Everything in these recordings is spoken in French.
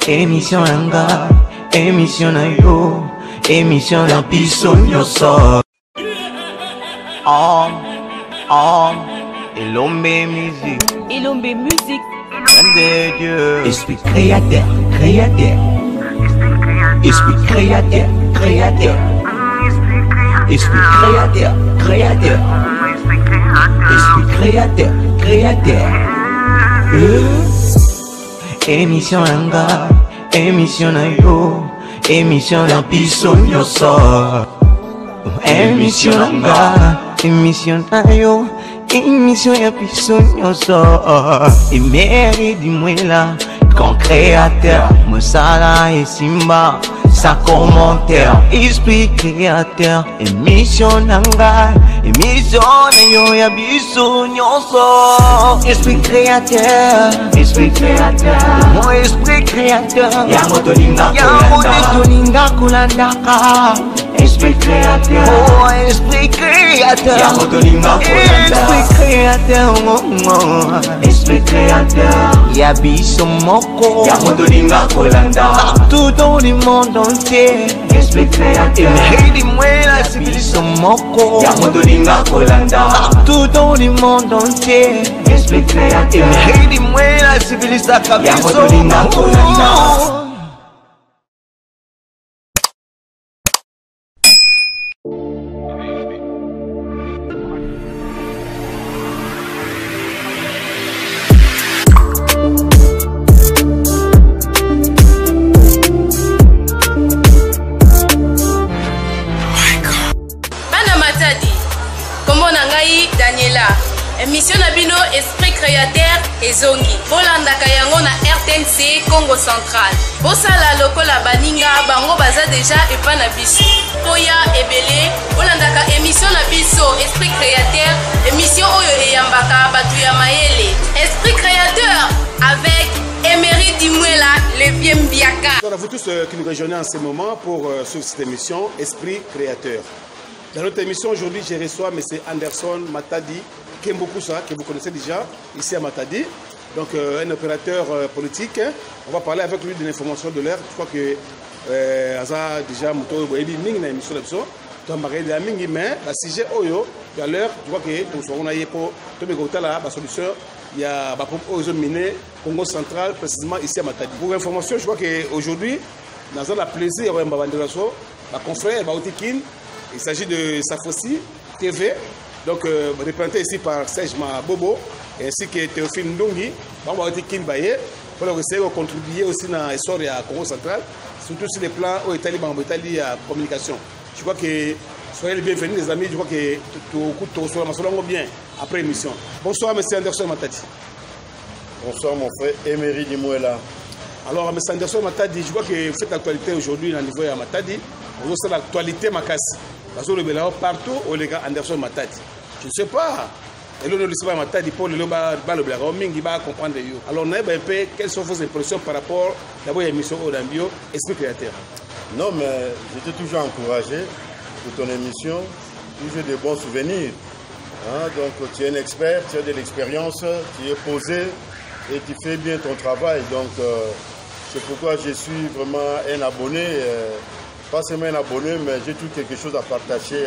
Émission Anga, émission na yo, émission na biso nyoso. Elombe musique. Elombe musique. De Dieu. Esprit créateur, créateur. Esprit créateur, créateur. Esprit créateur, créateur. Esprit créateur, créateur. Émission Anga, émission na yo, émission na biso nyoso. Émission Anga, émission na yo, émission ya biso nyoso. Et mérite dis-moi quand créateur, Moussala et Simba, sa commentaire, esprit créateur, émission Nanga, émission na yo ya biso nyoso. Esprit créateur, mon esprit créateur, yango tolinga kulandaka. Esprit créateur, oh esprit créateur, yango tolinga kulandaka. Esprit créateur, esprit créateur, ya biso moko, yango tolinga kulanda. Partout dans le monde entier, esprit créateur, dis-moi la biso moko, yango tolinga kulanda. Partout dans le monde entier, esprit créateur, dis-moi la civilisation, yango tolinga kulanda. Émission Nabino Esprit Créateur et Zongi. Bolandaka yango na RTNC Congo Central. Bosala lokola baninga bango baza déjà epa na biso. Poya ebele bolandaka émission na biso Esprit Créateur, émission oyo eyambaka batu ya mayele. Esprit Créateur avec Emery Dimwela, le vieux Mbiaka. On a vous tous qui nous rejoignez en ce moment pour sur cette émission Esprit Créateur. Dans notre émission aujourd'hui, je reçois M. Anderson Matadi Kembokusa, que vous connaissez déjà, ici à Matadi. Donc un opérateur politique. On va parler avec lui de l'information de l'air. Je crois que Aza déjà moto boyebi mingi na émission là-dessus. Donc marqué de la mingi mais la sujet oyo tout à l'heure, je crois que tout on a yé pour tout me là la solution il y a ba pour aux miné Congo central précisément ici à Matadi. Pour information, je crois que aujourd'hui nous avons la plaisir de banderaso ma confrère Baotikin. Il s'agit de Safossi TV, donc représenté ici par Serge Bobo, ainsi que Théophile Ndongi, on va dire pour essayer de contribuer aussi dans l'histoire de Congo central, surtout sur les plans où Italie la communication. Je crois que soyez les bienvenus les amis, je crois que tout soit bien après l'émission. Bonsoir M. Anderson Matadi. Bonsoir mon frère Emery Dimwela. Alors M. Anderson Matadi, je crois que vous faites l'actualité aujourd'hui au niveau de Matadi, vous avez l'actualité Makassi. Partout où les gars Anderson Matadi. Je ne sais pas. Et là, nous ne Matadi pour le comprendre. Alors, quelles sont vos impressions par rapport à l'émission Odambio, Esprit Créateur? Non, mais j'étais toujours encouragé pour ton émission, toujours de bons souvenirs. Hein? Donc, tu es un expert, tu as de l'expérience, tu es posé et tu fais bien ton travail. Donc, c'est pourquoi je suis vraiment un abonné. Pas seulement un abonné, mais j'ai tout quelque chose à partager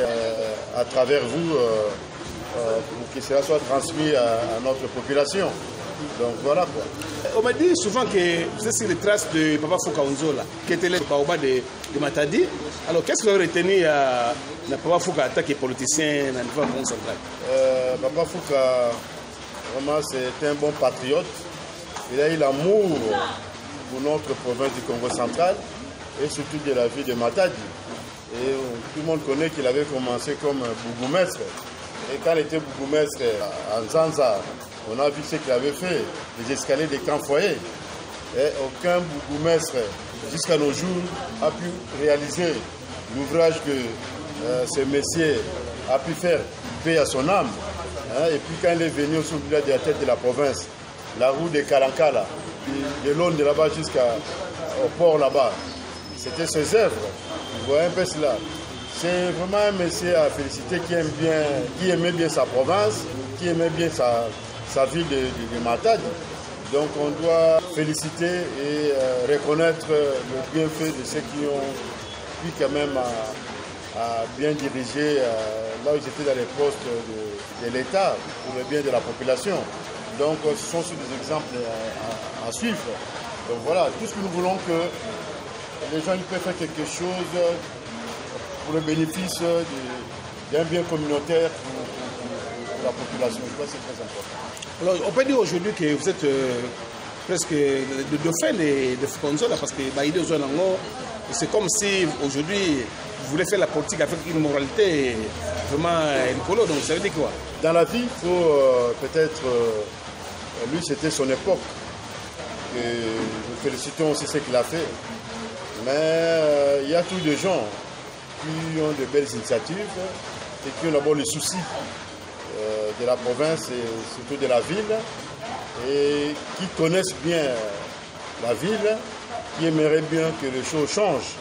à travers vous pour que cela soit transmis à notre population. Donc voilà quoi. On m'a dit souvent que vous êtes sur les traces de Papa Fouka Onzola, qui était le baoba de Matadi. Alors qu'est-ce que vous avez retenu à Papa Fouka en tant que politicien dans le Congo central? Papa Fouka, vraiment c'est un bon patriote. Il a eu l'amour pour notre province du Congo central. Et surtout de la vie de Matadi. Et tout le monde connaît qu'il avait commencé comme bourgmestre. Et quand il était bourgmestre en Zanza, on a vu ce qu'il avait fait, les escaliers des camps foyers. Et aucun bourgmestre, jusqu'à nos jours, a pu réaliser l'ouvrage que ce monsieur a pu faire, paix à son âme. Et puis quand il est venu au village de la tête de la province, la route de Kalankala, de l'Onde de là-bas jusqu'au port là-bas, c'était ses œuvres. Vous voyez un peu cela. C'est vraiment un monsieur à féliciter qui aimait bien sa province, qui aimait bien sa ville de Matadi. Donc on doit féliciter et reconnaître le bienfait de ceux qui ont pu quand même à bien diriger là où ils étaient dans les postes de l'État pour le bien de la population. Donc ce sont des exemples à suivre. Donc voilà, tout ce que nous voulons que les gens peuvent faire quelque chose pour le bénéfice d'un bien communautaire pour la population. Je crois que c'est très important. Alors, on peut dire aujourd'hui que vous êtes presque de dauphin de Fonzola parce que c'est comme si aujourd'hui vous voulez faire la politique avec une moralité vraiment écolo. Donc ça veut dire quoi? Dans la vie, il faut peut-être... lui, c'était son époque. Et nous félicitons aussi ce qu'il a fait. Mais il y a tous des gens qui ont de belles initiatives et qui ont d'abord le souci de la province et surtout de la ville et qui connaissent bien la ville, qui aimeraient bien que les choses changent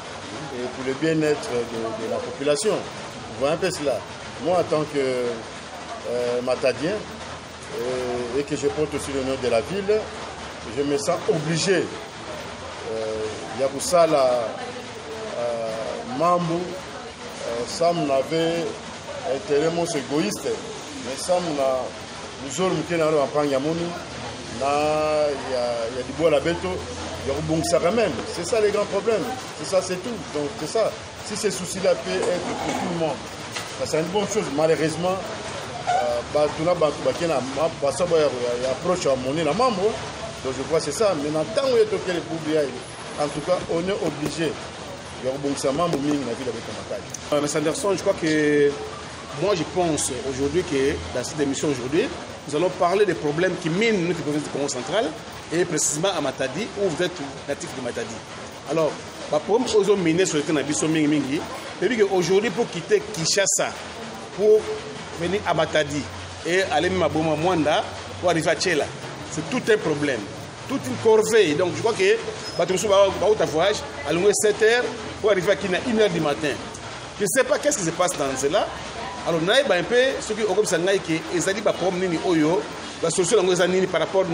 et pour le bien-être de la population. Vous voyez un peu cela. Moi, en tant que matadien et que je porte aussi le nom de la ville, je me sens obligé. Yabusala Mambu, Sam n'avait été vraiment égoïste. Mais ça, nous avons dit que il y a du bois à la bête, il y a du bon ça même. C'est ça les grands problèmes. C'est ça, c'est tout. Donc c'est ça. Si ces soucis-là peuvent être pour tout le monde, c'est une bonne chose. Malheureusement, il approche à mon la membre. Donc je crois que c'est ça. Mais en tant que en tout cas, on est obligé. Il y a un bon ça membre dans la ville avec la M. Anderson, je crois que moi, je pense aujourd'hui que dans cette émission aujourd'hui, nous allons parler des problèmes qui minent notre province du Congo central et précisément à Matadi, où vous êtes natif de Matadi. Alors, le problème qu'ils ont miné sur le cannabis, c'est qu'aujourd'hui, pour quitter Kinshasa, pour venir à Matadi et aller même à Boma Mwanda, pour arriver à Tchela, c'est tout un problème, toute une corvée. Donc, je crois que Batrousou va au voyage à 7h pour arriver à Kina 1h du matin. Je ne sais pas qu'est-ce qui se passe dans cela. Alors, nous avons un peu ce qui est comme ça, la solution par rapport à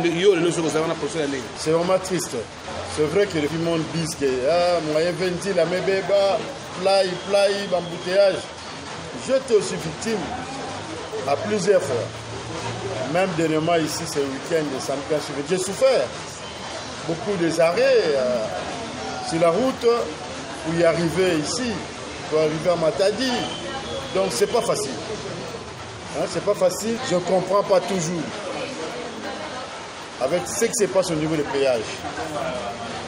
c'est vraiment triste. C'est vrai que le monde dit que moyen ventile, la mébéba, play, embouteillage. J'étais aussi victime à plusieurs fois. Même dernièrement ici, ce week-end de samedi, j'ai souffert. Beaucoup des arrêts sur la route pour y arriver ici, pour arriver à Matadi. Donc c'est pas facile. C'est pas facile, je ne comprends pas toujours. Avec ce qui se passe au niveau des péages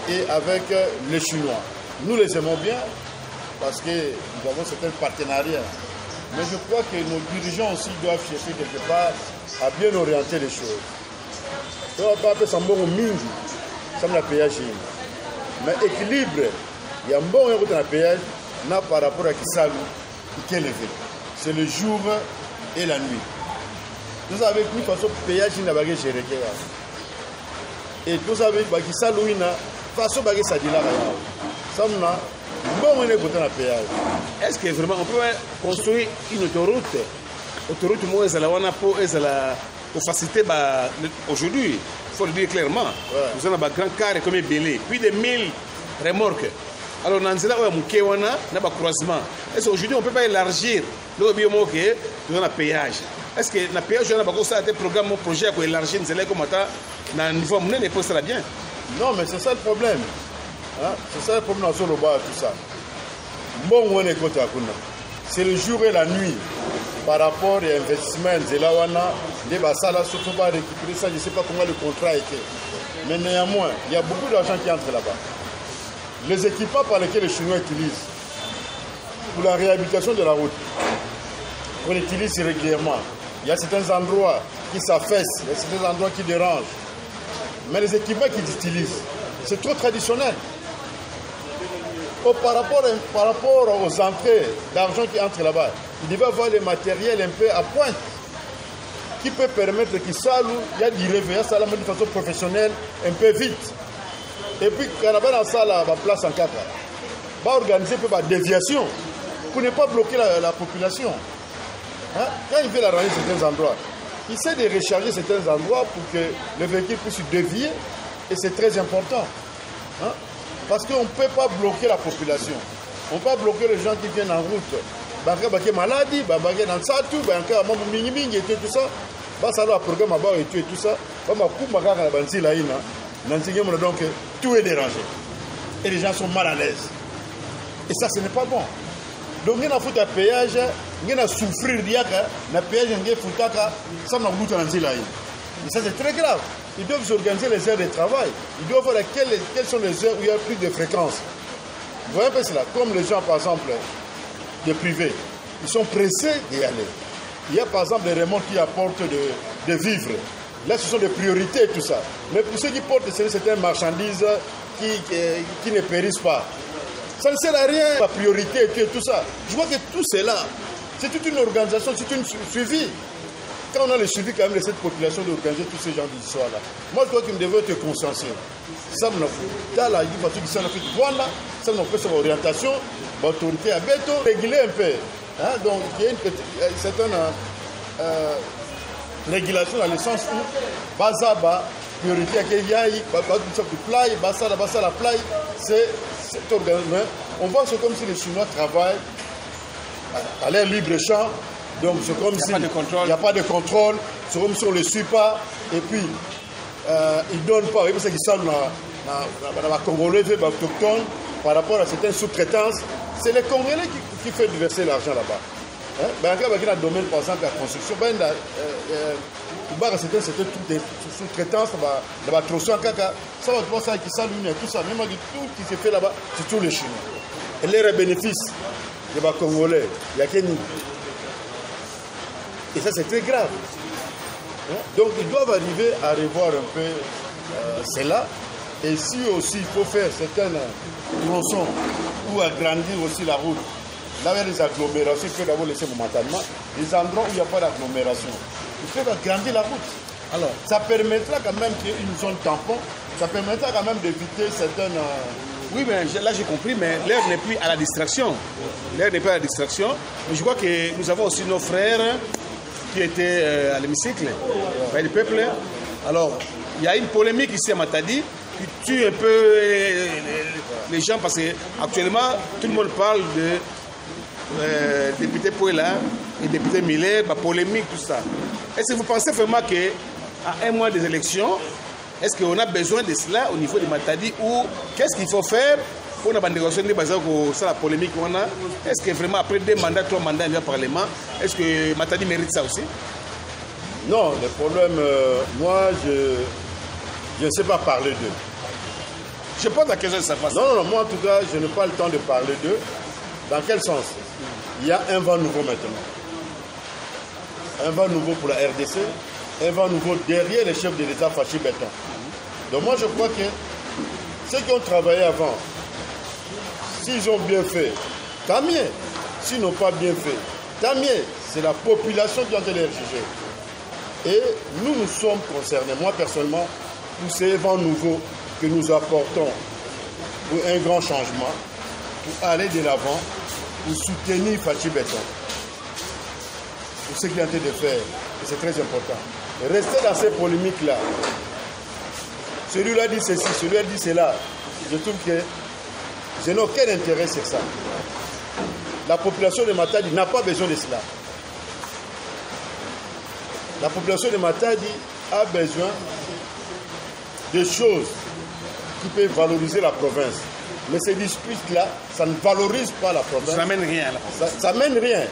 et avec les Chinois. Nous les aimons bien parce que nous avons certains partenariats. Mais je crois que nos dirigeants aussi doivent chercher quelque part à bien orienter les choses. On va pas appeler ça un bon mingi, ça me péage. Mais équilibre, il y a un bon héros dans le péage, par rapport à Kisalu, qui est élevé. C'est le jour et la nuit. Vous savez que de toute façon, le péage n'a pas été géré. Et vous savez que Kisalu n'a pas été géré. Ça n'a bon héros dans le péage. Est-ce que vraiment on peut construire une autoroute moi, pour faciliter aujourd'hui, il faut le dire clairement. Nous avons un grand carré comme Belé, puis des 1000 remorques. Alors, dans ce cas, on a un croisement. Est-ce qu'aujourd'hui, on ne peut pas élargir le biomorque dans le péage? Est-ce que le péage, on a des programmes, un projet pour élargir le niveau monnaie, ça va bien? Non, mais c'est ça le problème. C'est ça le problème dans le bas, tout ça. Bon, on est côté à Kuna. C'est le jour et la nuit par rapport à l'investissement de la Wana, de Basala, surtout pas récupérer ça, je ne sais pas comment le contrat était. Mais néanmoins, il y a beaucoup d'argent qui entre là-bas. Les équipements par lesquels les Chinois utilisent pour la réhabilitation de la route, on utilise régulièrement. Il y a certains endroits qui s'affaissent, il y a certains endroits qui dérangent. Mais les équipements qu'ils utilisent, c'est trop traditionnel. Par rapport aux entrées d'argent qui entre là-bas, il devait avoir des matériels un peu à pointe qui peut permettre qu'il y a du réveil, ça de façon professionnelle, un peu vite. Et puis, quand on a dans ça, la place en 4, va organiser un peu de déviation pour ne pas bloquer la population. Quand il fait la rangée sur certains endroits, il sait de recharger certains endroits pour que le véhicule puisse dévier. Et c'est très important. Hein? Parce qu'on ne peut pas bloquer la population. On ne peut pas bloquer les gens qui viennent en route. Baki maladie, baki dans ça, tout, baki mingi et tout ça. Ça doit programme et tout ça. Donc tout est dérangé. Et les gens sont mal à l'aise. Et ça, ce n'est pas bon. Donc, il y a un péage, il y a souffrir de péage, ça n'a pas de. Et ça, c'est très grave. Ils doivent organiser les heures de travail. Ils doivent voir quelles sont les heures où il y a plus de fréquence. Vous voyez un peu cela. Comme les gens, par exemple, des privés, ils sont pressés d'y aller. Il y a, par exemple, des remontes qui apportent de vivres. Là, ce sont des priorités et tout ça. Mais pour ceux qui portent certaines marchandises qui ne périssent pas, ça ne sert à rien, la priorité et tout ça. Je vois que tout cela, c'est toute une organisation, c'est une suivi. Quand on a le suivi quand même de cette population d'organiser tous ces gens d'histoire-là, moi je crois qu'il me devait être consciencieux. Ça me fait là, il faut que ça me fait voilà, ça me fait son orientation, l'autorité à béton, réguler un peu. Hein? Donc il y a une certaine régulation dans le sens où Bazaba, priorité à Kéyaï, la play, c'est cet organisme. On voit c'est comme si les Chinois travaillent à l'air libre-champ. Donc c'est comme s'il n'y a pas de contrôle, c'est comme si on ne le suit pas, et puis ils ne donnent pas, c'est ça qu'ils savent dans la Congolais, autochtone, par rapport à certaines sous-traitances, c'est les Congolais qui font verser l'argent là-bas. Dans le domaine, par exemple, de la construction, c'était toutes des sous-traitances, ça va trop ça, ça va pas ça qui savent tout ça, même tout qui se fait là-bas, c'est tous les Chinois. Et les bénéfices des Congolais, il y a qu'une. Et ça, c'est très grave. Donc, ils doivent arriver à revoir un peu cela. Et si aussi il faut faire certaines tronçons ou agrandir aussi la route, là où il y a des agglomérations, il faut d'abord laisser momentanément les endroits où il n'y a pas d'agglomération. Il faut agrandir la route. Alors, ça permettra quand même qu'il y ait une zone tampon, ça permettra quand même d'éviter certaines. Oui, mais là j'ai compris, mais l'heure n'est plus à la distraction. L'heure n'est pas à la distraction. Mais je crois que nous avons aussi nos frères qui étaient à l'hémicycle, le peuple. Alors, il y a une polémique ici à Matadi qui tue un peu les gens parce qu'actuellement, tout le monde parle de député Pouela et député Miller, polémique, tout ça. Est-ce que vous pensez vraiment qu'à un mois des élections, est-ce qu'on a besoin de cela au niveau de Matadi ou qu'est-ce qu'il faut faire pour la négociation la polémique qu'on a? Est-ce que vraiment après 2 mandats, 3 mandats dans le Parlement, est-ce que Matadi mérite ça aussi? Non, le problème, moi je ne sais pas parler d'eux. Je pose la question de sa façon. Non, moi en tout cas, je n'ai pas le temps de parler d'eux. Dans quel sens? Il y a un vent nouveau maintenant. Un vent nouveau pour la RDC, un vent nouveau derrière les chefs de l'État Fachi Béton. Donc moi je crois que ceux qui ont travaillé avant, s'ils ont bien fait, tant mieux. S'ils n'ont pas bien fait, tant mieux. C'est la population qui a été les juger. Et nous sommes concernés, moi personnellement, pour ces vents nouveaux que nous apportons pour un grand changement, pour aller de l'avant, pour soutenir Fachi Béton. Pour ce qu'il est en train de faire. Et c'est très important. Rester dans ces polémiques-là. Celui-là dit ceci, celui-là dit cela. Je trouve que je n'ai aucun intérêt sur ça. La population de Matadi n'a pas besoin de cela. La population de Matadi a besoin de choses qui peuvent valoriser la province. Mais ces disputes-là, ça ne valorise pas la province. Ça n'amène rien. Ça n'amène rien.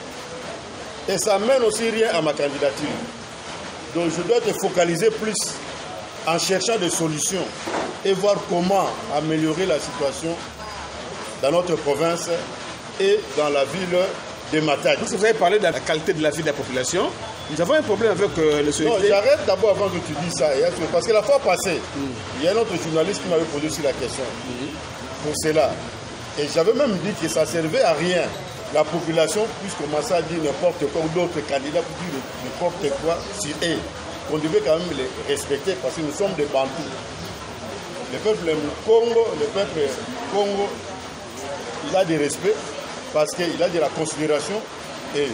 Et ça n'amène aussi rien à ma candidature. Donc je dois te focaliser plus en cherchant des solutions et voir comment améliorer la situation dans notre province et dans la ville de Matadi. Vous avez parlé de la qualité de la vie de la population. Nous avons un problème avec le solidaire. Non, j'arrête d'abord avant que tu dises ça. Parce que la fois passée, il y a un autre journaliste qui m'avait posé aussi la question pour cela. Et j'avais même dit que ça ne servait à rien. La population puisse commencer à dire n'importe quoi ou d'autres candidats pour dire n'importe quoi sur eux. On devait quand même les respecter parce que nous sommes des Bantous. Le peuple Congo, il a du respect parce qu'il a de la considération et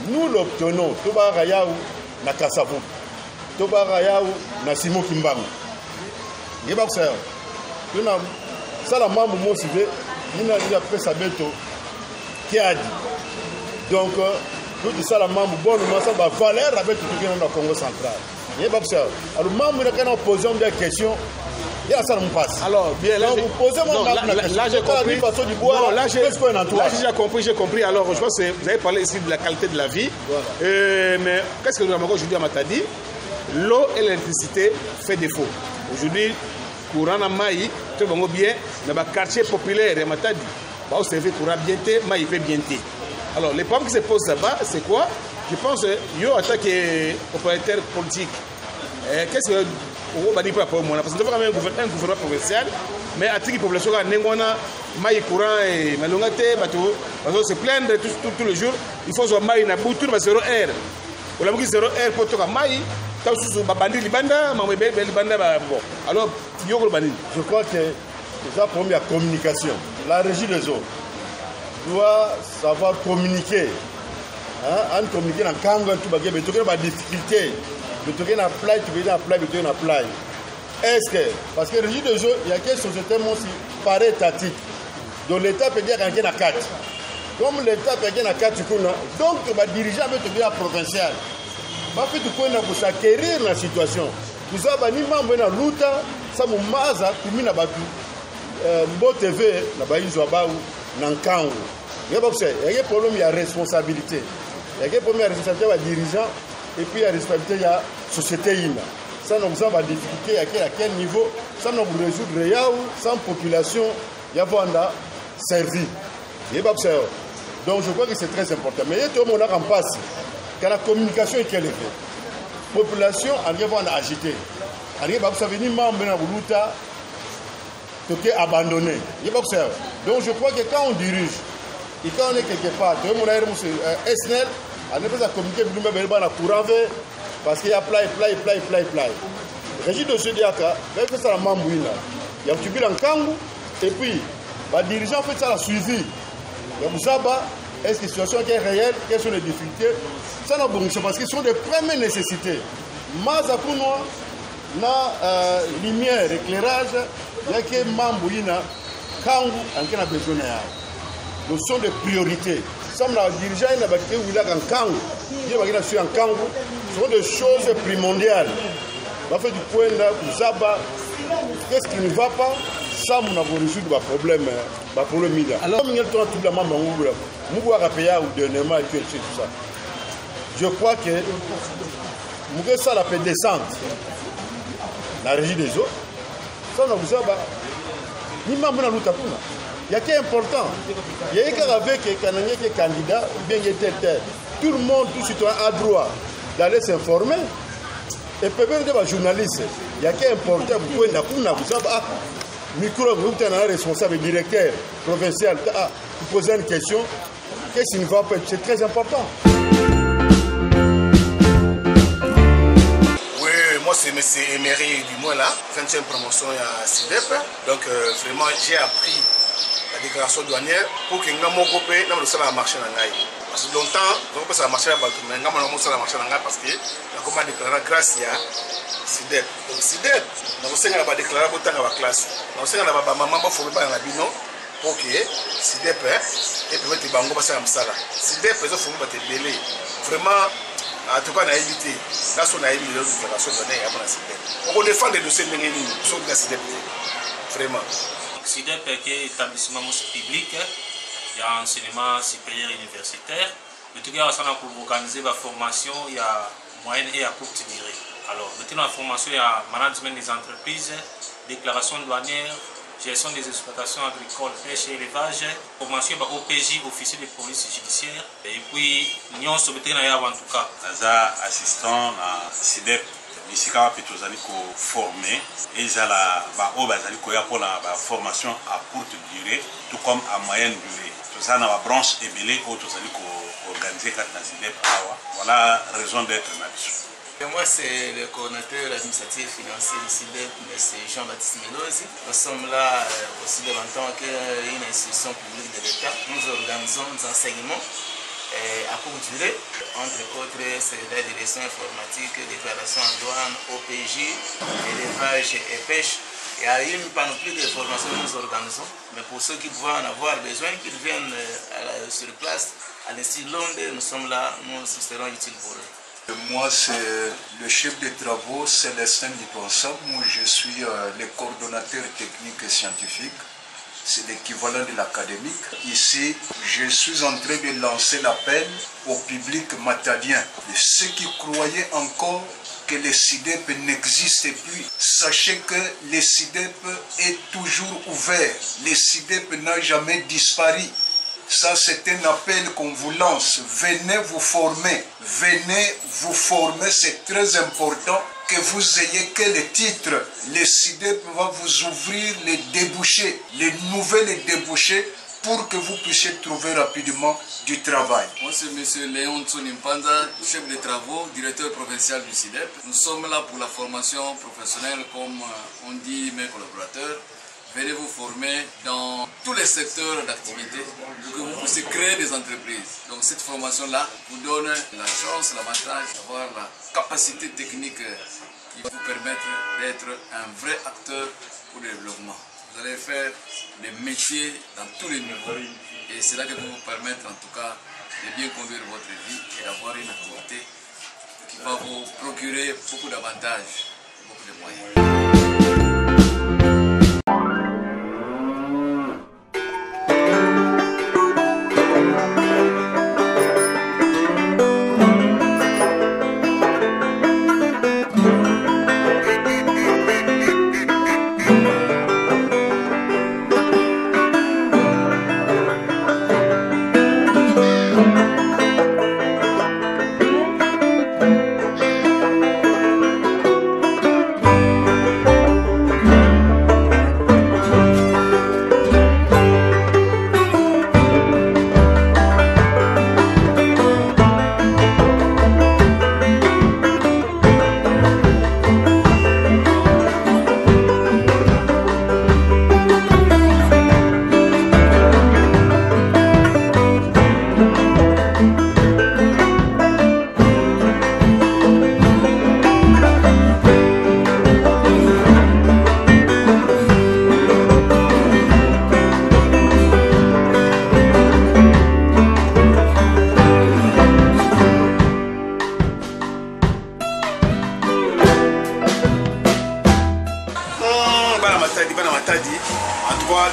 nous l'obtenons. na Kasavu. Tobara yao na Simo Kimbangu. Ngeba kusaya. Tuna sala mambo mosive, nina dia pesa beto kiadi. Donc tout ça la mambo bonne massa ba valeur avec tout qui dans le Congo central. Ngeba kusaya. Alors mambo na kana poser des questions. Il y a ça me passe. Alors bien là vous posez mon là j'ai compris. Non, là j'ai compris. Alors je pense que vous avez parlé ici de la qualité de la vie. Voilà. Mais qu'est-ce que nous avons aujourd'hui à Matadi? L'eau et l'électricité fait défaut. Aujourd'hui, courant na maï, tout va bien, dans le quartier populaire de Matadi, on se fait courant bien, maï fait bien. Alors, les problèmes qui se posent là-bas, c'est quoi? Je pense qu'il y a attaqué opérateur politique. Qu'est-ce que vous avez dit pour moi? Parce que nous avons un gouvernement provincial, mais à titre de population, nous avons maï courant et malongate, on se plaindre tous les jours. Il faut que maï na bouture, mais 0 R. On a 0 R pour toka maï. Alors, je crois que déjà pour la communication, la régie des eaux doit savoir communiquer. En communiquer dans Kango, tu vas avoir des difficultés. Tu vas apply. Est-ce que, parce que la régie des eaux, il y a quelques sociétés qui paraît étatique. Donc l'État peut dire qu'il y a 4. Comme l'État peut dire qu'il y a 4, donc tu vas diriger avec le provincial. Parce que tu peux s'acquérir la situation. Nous avons ni membre na luta, ça nous maza, puis na batu. Mbo TV, na ba izwa na nkango. Il y a un problème, il y a responsabilité. Il y a un problème, il y a responsabilité des dirigeants et puis il y a responsabilité de la société. Ça nous avons des difficultés à quel niveau, ça nous résoudre sans population, il y a un servi. Donc je crois que c'est très important. Mais il y a tout le monde en passe. Quand la communication est élevée, la population arrive à agiter. Arrive à venir membre de la Roulouta, qui est abandonné. Donc je crois que quand on dirige, et quand on est quelque part, tout le monde est SNL, on ne peut pas communiquer avec nous courant parce qu'il y a plein. Régis de ce diaka, il fait ça la mambouina. Il y a un petit en Kangou, et puis, le dirigeant fait ça la suivi. Il y a Moussaba. Est-ce que la situation est réelle? Quelles sont les difficultés? Ça n'a pas parce que ce sont des premières nécessités. Mais pour nous, la lumière, éclairage, il y a que Mambouna, Kangu, en a besoin. Donc ce sont des priorités. Ça, le dirigeant, il a bakité où il a un Kangu. Il a bakité en Kangu. Ce sont des choses primordiales. On fait du point là, Zaba, qu'est-ce qui ne va pas? Ça, on a résoudre le problème. Alors, comme il y a tout le monde, je crois que nous ça la peut descendre. La régie des eaux, ça nous a ni même dans l'autre. Il y a qui est important. Il y a qu'avec les candidats, bien tel. Tout le monde, tout citoyen a droit d'aller s'informer. Et peut même des journalistes. Il y a qui est important. Vous pouvez micro, vous êtes un responsable directeur provincial. Vous posez une question. Qu'est-ce qui ne va pas? C'est très important. Oui, moi c'est M. Emery du mois là, 20e promotion à SIDEP. Donc vraiment j'ai appris la déclaration douanière pour que nous puissions marcher dans la parce que longtemps, on peut marcher dans la parce que la commande déclarée grâce à SIDEP. Donc SIDEP, nous avons déclaré dans la classe. Nous avons maman formé dans la bino pour que SIDEP et permettre les banques passer à Msala. SIDEP ils ont formé des délais. Vraiment, en tout cas, on a évité. Là, on a évité les déclarations données à SIDEP. On défend les dossiers de SIDEP. Vraiment. SIDEP est un établissement public. Il y a enseignement supérieur universitaire. Le tout cas, pour organiser la formation, il y a moyenne et à courte durée. Alors, maintenant, la formation, il y a management des entreprises, déclaration douanière, gestion des exploitations agricoles, pêche et élevage, formation par OPJ, officier de police judiciaire. Et puis, nous sommes en tout cas. Assistant à SIDEP. Ici, quand on a formé, et il y a la formation à courte durée, tout comme à moyenne durée. Tout ça, dans la branche ébélée, où on organisé dans SIDEP. Voilà la raison d'être là-dessus. Moi, c'est le coordinateur administratif et financier du SIDEP, M. Jean-Baptiste Melosi. Nous sommes là aussi en tant qu'une institution publique de l'État. Nous organisons des enseignements à courte durée. Entre autres, c'est la direction informatique, déclaration en douane, OPJ, élevage et pêche. Il y a une panoplie de formations que nous organisons, mais pour ceux qui pouvaient en avoir besoin, qu'ils viennent sur place, à l'Institut Londres, nous sommes là, nous serons utiles pour eux. Moi, c'est le chef des travaux, Célestin Diponsa. Moi, je suis le coordonnateur technique et scientifique. C'est l'équivalent de l'académique. Ici, je suis en train de lancer l'appel au public matadien. Ceux qui croyaient encore que le SIDEP n'existe plus, sachez que le SIDEP est toujours ouvert. Le SIDEP n'a jamais disparu. Ça, c'est un appel qu'on vous lance. Venez vous former. Venez vous former, c'est très important que vous ayez que le titre. Le SIDEP va vous ouvrir les débouchés, les nouvelles débouchés pour que vous puissiez trouver rapidement du travail. Moi, c'est M. Léon Tsonimpanda, chef de travaux, directeur provincial du SIDEP. Nous sommes là pour la formation professionnelle, comme on dit mes collaborateurs. Venez vous former dans tous les secteurs d'activité pour que vous puissiez créer des entreprises. Donc cette formation-là vous donne la chance, l'avantage d'avoir la capacité technique qui vous permettre d'être un vrai acteur pour le développement. Vous allez faire des métiers dans tous les niveaux et c'est là que vous vous permettre en tout cas de bien conduire votre vie et d'avoir une activité qui va vous procurer beaucoup d'avantages, beaucoup de moyens.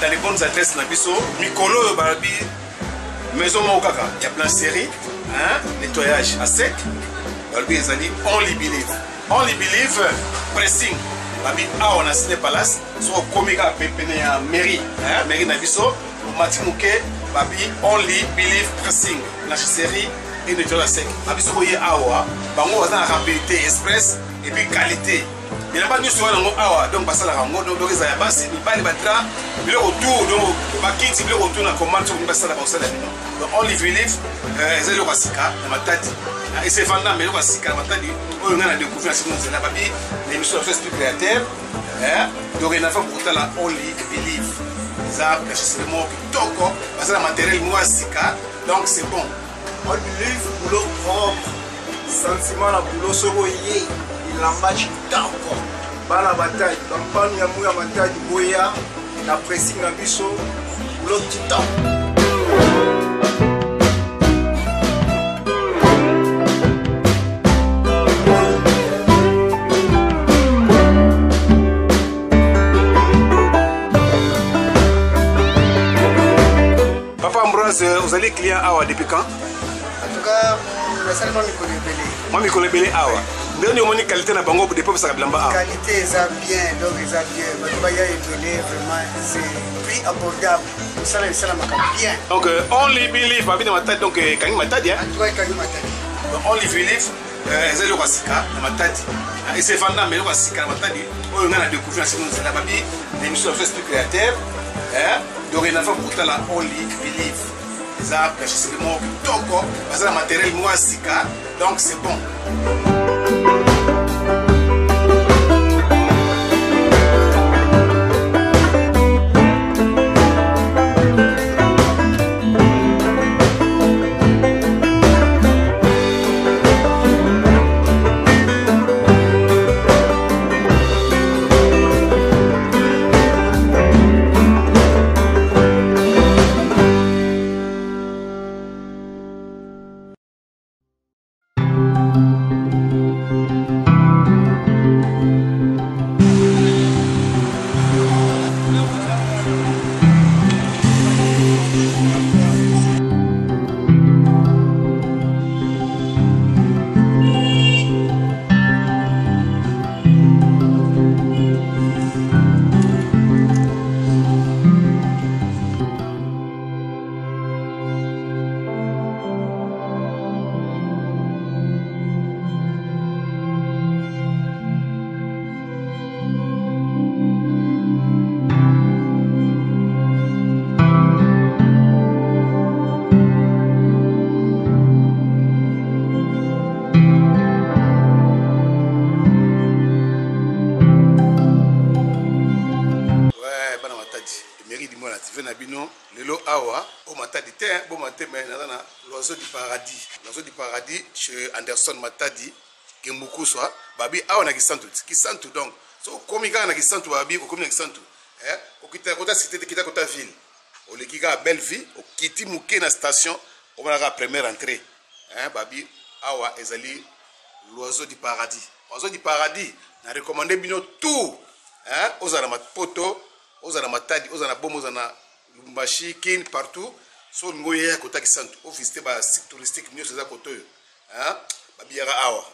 Dans les bonnes adresses, Mikolo Barabi, maison Mokaka, il y a plein de séries, nettoyage à sec. Barabi, ils ont dit only believe. Only believe, pressing. Barabi, on a signé Palace, soit Komika Pépéné à mairie, mairie Nabiso, Matimouké, Barabi, only believe pressing. La série et nettoyage à sec. Barabi, Soye Awa, Bango, on a rapidité express et puis qualité. Il n'y a pas de soin donc parce que la rango donc les ayabas il pas les battra le retour donc bakiti le retour na commande sur parce que la personne donc on live c'est le wasika na matadi et c'est vendant mais le wasika na matadi on a découvert ce nous là babi l'émission de Esprit Créateur donc il a fait pour la on live believe ça c'est le mot toko parce que la matériel wasika donc c'est bon on believe boulot propre sentiment la boulot soboyé l'embâche d'encore. Par la bataille, dans le pan, il y a bataille de Boya, la pressing à Bisso, l'autre temps. Papa Ambroise, vous allez client Awa depuis quand? En tout cas, la salle m'a mis belé. Moi, je connais belé Awa. Dernier moment, qualité na bango de peuple Sakablamba. Qualité, ça bien, donc ça bien. Matubaya est vraiment, c'est prix abordable. Ça m'a bien. Donc, only believe, babi na matadi, donc kangi matadi. En tout cas, kangi matadi. Donc, only believe, c'est le wasika na matadi. Et c'est vendant, mais le wasika na matadi. On a découvert ce nous là, babi, l'émission de Esprit Créateur. Dorénavant, pourtant, la only believe. Ça, c'est le mot toko, parce que le matériel wasika, donc c'est bon. mairie du Mola TV Nabino, Lelo Awa, au Matadi Terre, bon matin, mais l'oiseau du paradis. L'oiseau du paradis chez Anderson Matadi, qui est beaucoup soit, Babi Awa na Kisantu, Kisantu donc. So, comme il y a Kisantu, Babi, ou comme il y a Kisantu, au Kita cité de Kita Kota ville, au Lekika belle vie, au Kiti Mouké na station, au la première entrée. Babi Awa Ezali, l'oiseau du paradis. L'oiseau du paradis, n'a recommandé Bino tout, aux Poto. Ozana Matadi, Ozana Bom, Ozana Lumbashi, Kin, partout. So ngoye kota Kisantu. Au visiter ba site touristique mieux c'est ça koto. Babi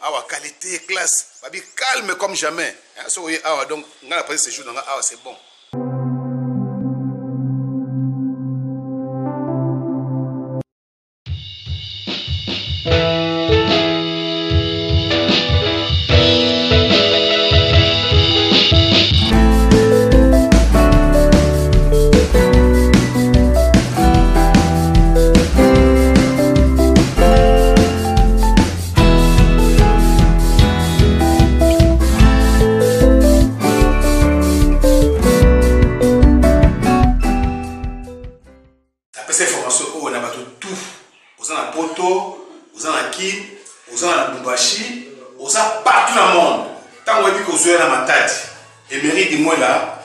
awa qualité classe. Babi calme comme jamais. So oye awa donc ngala passer ce jour dans awa c'est bon.